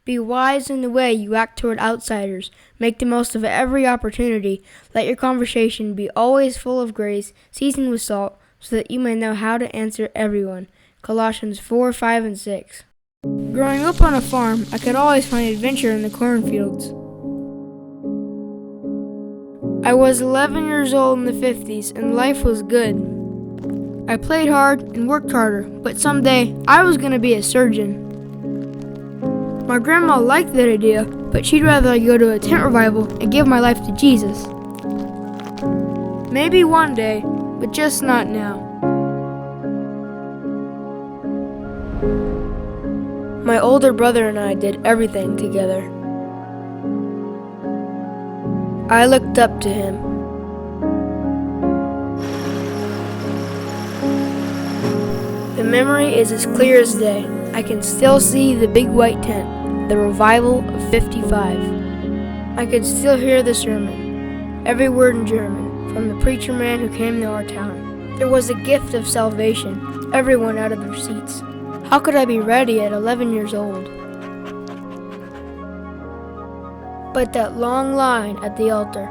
Be wise in the way you act toward outsiders. Make the most of every opportunity. Let your conversation be always full of grace, seasoned with salt, so that you may know how to answer everyone. Colossians 4, 5, and 6. Growing up on a farm, I could always find adventure in the cornfields. I was 11 years old in the 50s, and life was good. I played hard and worked harder, but someday I was going to be a surgeon. My grandma liked that idea, but she'd rather I go to a tent revival and give my life to Jesus. Maybe one day, but just not now. My older brother and I did everything together. I looked up to him. The memory is as clear as day. I can still see the big white tent, the revival of 55. I could still hear the sermon, every word in German, from the preacher man who came to our town. There was a gift of salvation, everyone out of their seats. How could I be ready at 11 years old? But that long line at the altar.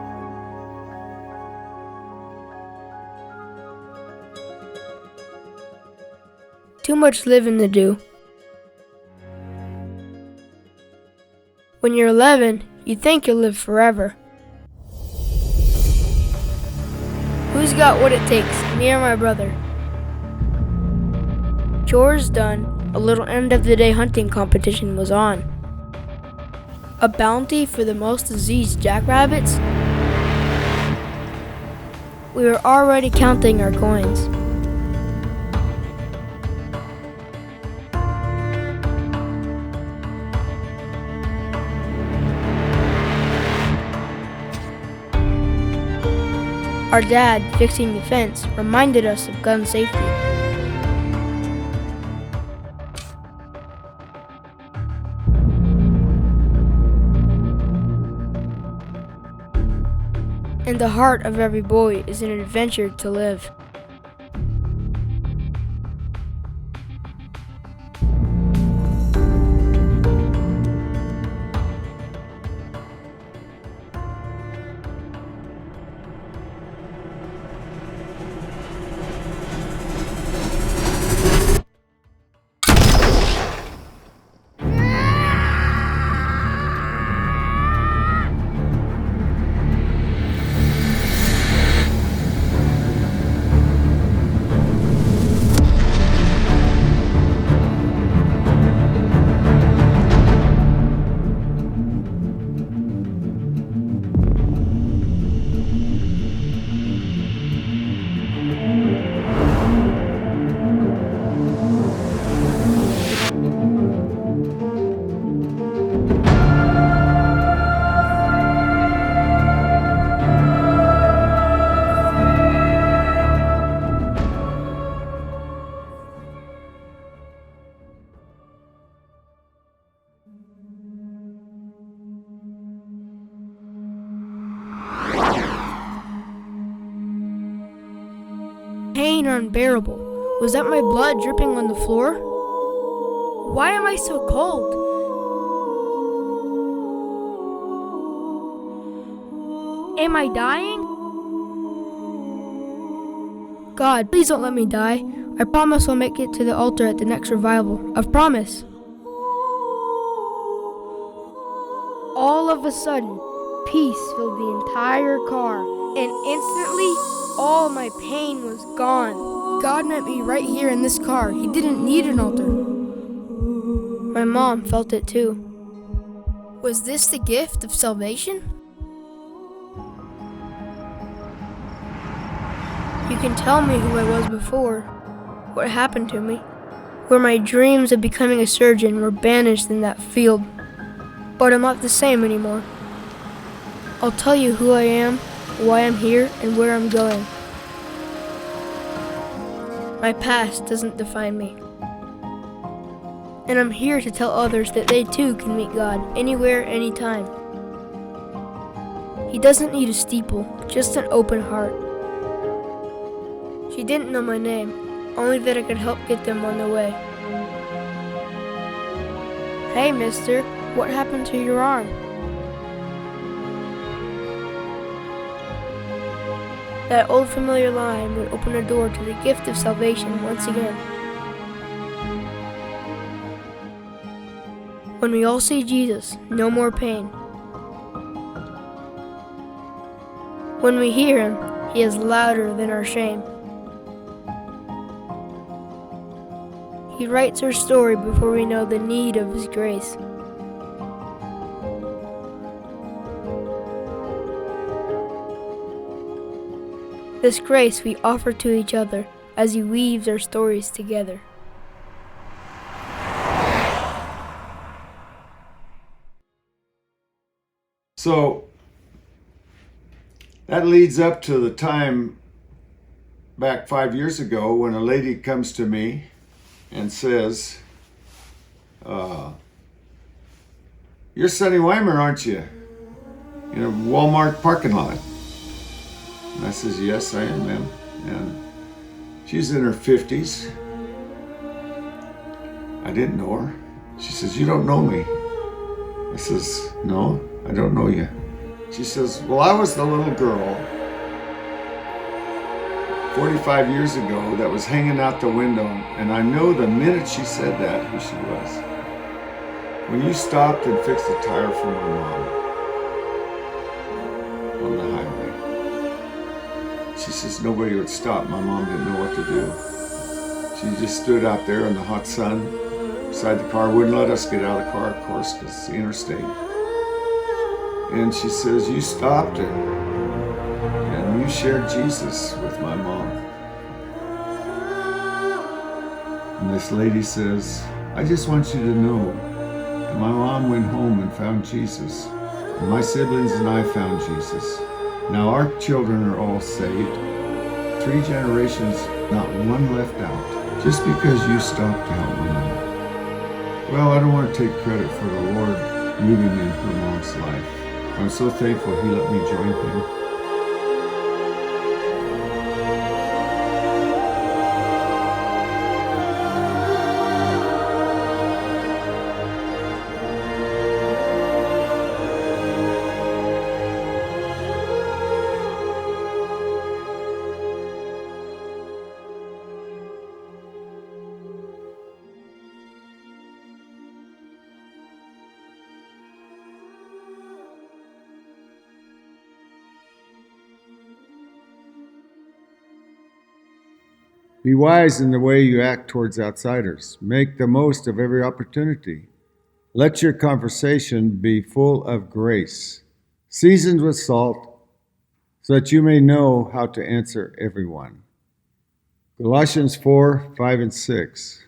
Too much living to do. When you're 11, you think you'll live forever. Who's got what it takes, me or my brother? Chores done, a little end-of-the-day hunting competition was on. A bounty for the most diseased jackrabbits? We were already counting our coins. Our dad, fixing the fence, reminded us of gun safety. In the heart of every boy is an adventure to live. Pain unbearable. Was that my blood dripping on the floor? Why am I so cold? Am I dying? God, please don't let me die. I promise I'll make it to the altar at the next revival. I promise. All of a sudden, peace filled the entire car, and instantly, all my pain was gone. God met me right here in this car. He didn't need an altar. My mom felt it too. Was this the gift of salvation? You can tell me who I was before, what happened to me, where my dreams of becoming a surgeon were banished in that field. But I'm not the same anymore. I'll tell you who I am, why I'm here, and where I'm going. My past doesn't define me. And I'm here to tell others that they too can meet God anywhere, anytime. He doesn't need a steeple, just an open heart. She didn't know my name, only that I could help get them on their way. Hey, mister, What happened to your arm? That old familiar line would open a door to the gift of salvation once again. When we all see Jesus, no more pain. When we hear Him, He is louder than our shame. He writes our story before we know the need of His grace. This grace we offer to each other as He weaves our stories together. So that leads up to the time back 5 years ago when a lady comes to me and says, "You're Sonny Weimer, aren't you? In a Walmart parking lot." And I says, "Yes, I am, ma'am." And she's in her 50s. I didn't know her. She says, "You don't know me." I says, "No, I don't know you." She says, "Well, I was the little girl 45 years ago that was hanging out the window, and I know the minute she said that who she was. When you stopped and fixed the tire for my mom on the highway." She says, "Nobody would stop. My mom didn't know what to do. She just stood out there in the hot sun beside the car, wouldn't let us get out of the car, of course, because it's the interstate. And she says, you stopped and you shared Jesus with my mom." And this lady says, "I just want you to know that my mom went home and found Jesus. And my siblings and I found Jesus. Now our children are all saved. 3 generations, not one left out. Just because you stopped to help my mom." Well, I don't want to take credit for the Lord moving in her mom's life. I'm so thankful He let me join Him. Be wise in the way you act towards outsiders. Make the most of every opportunity. Let your conversation be full of grace, seasoned with salt, so that you may know how to answer everyone. Colossians 4:5 and 6.